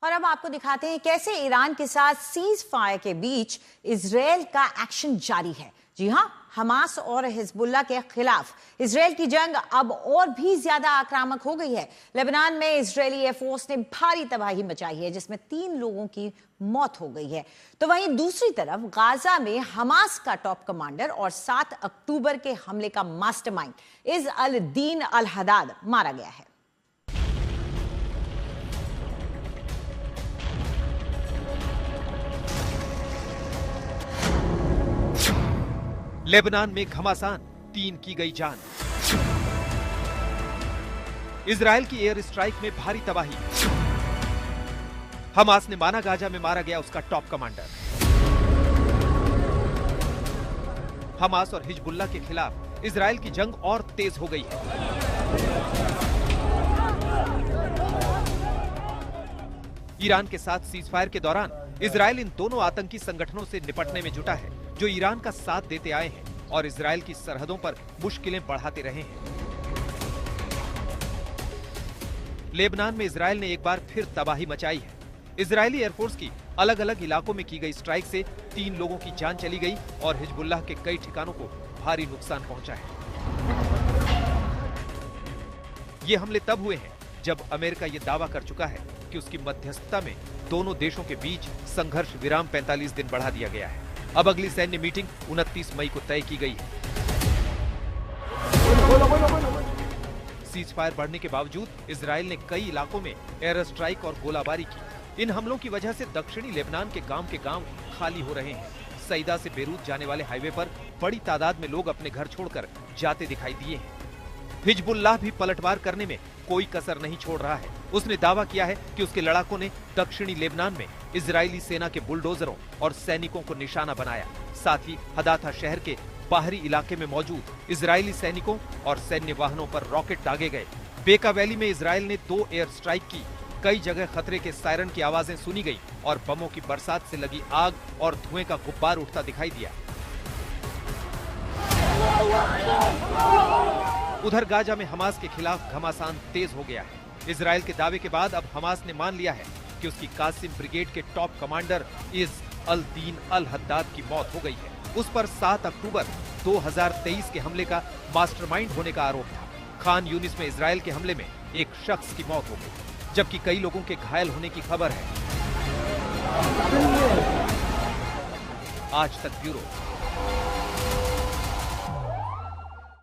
और अब आपको दिखाते हैं कैसे ईरान के साथ सीज फायर के बीच इजरायल का एक्शन जारी है। जी हां, हमास और हिजबुल्लाह के खिलाफ इजरायल की जंग अब और भी ज्यादा आक्रामक हो गई है। लेबनान में इजरायली एयरफोर्स ने भारी तबाही मचाई है, जिसमें 3 लोगों की मौत हो गई है। तो वहीं दूसरी तरफ गाजा में हमास का टॉप कमांडर और 7 अक्टूबर के हमले का मास्टरमाइंड इज़ अल दीन अल हदाद मारा गया है। लेबनान में घमासान, 3 की गई जान। इजरायल की एयर स्ट्राइक में भारी तबाही। हमास ने माना गाजा में मारा गया उसका टॉप कमांडर। हमास और हिजबुल्लाह के खिलाफ इजरायल की जंग और तेज हो गई है। ईरान के साथ सीजफायर के दौरान इजरायल इन दोनों आतंकी संगठनों से निपटने में जुटा है, जो ईरान का साथ देते आए हैं और इजरायल की सरहदों पर मुश्किलें बढ़ाते रहे हैं। लेबनान में इजरायल ने एक बार फिर तबाही मचाई है। इजरायली एयरफोर्स की अलग अलग इलाकों में की गई स्ट्राइक से 3 लोगों की जान चली गई और हिजबुल्लाह के कई ठिकानों को भारी नुकसान पहुंचा है। ये हमले तब हुए हैं जब अमेरिका ये दावा कर चुका है कि उसकी मध्यस्थता में दोनों देशों के बीच संघर्ष विराम 45 दिन बढ़ा दिया गया है। अब अगली सैन्य मीटिंग 29 मई को तय की गई है। सीज फायर बढ़ने के बावजूद इजरायल ने कई इलाकों में एयर स्ट्राइक और गोलाबारी की। इन हमलों की वजह से दक्षिणी लेबनान के गांव खाली हो रहे हैं। सईदा से बेरूत जाने वाले हाईवे पर बड़ी तादाद में लोग अपने घर छोड़कर जाते दिखाई दिए हैं। हिजबुल्लाह भी पलटवार करने में कोई कसर नहीं छोड़ रहा है। उसने दावा किया है कि उसके लड़ाकों ने दक्षिणी लेबनान में इजरायली सेना के बुलडोजरों और सैनिकों को निशाना बनाया। साथ ही हदाथा शहर के बाहरी इलाके में मौजूद इजरायली सैनिकों और सैन्य वाहनों पर रॉकेट दागे गए। बेका वैली में इजरायल ने 2 एयर स्ट्राइक की। कई जगह खतरे के सायरन की आवाजें सुनी गई और बमों की बरसात से लगी आग और धुएं का गुब्बार उठता दिखाई दिया। उधर गाजा में हमास के खिलाफ घमासान तेज हो गया है। इजरायल के दावे के बाद अब हमास ने मान लिया है कि उसकी कासिम ब्रिगेड के top commander is Al Deen Al Haddad की मौत हो गई है। उस पर 7 अक्टूबर 2023 के हमले का मास्टरमाइंड होने का आरोप था। खान यूनिस में इजरायल के हमले में एक शख्स की मौत हो गई, जबकि कई लोगों के घायल होने की खबर है। आज तक ब्यूरो।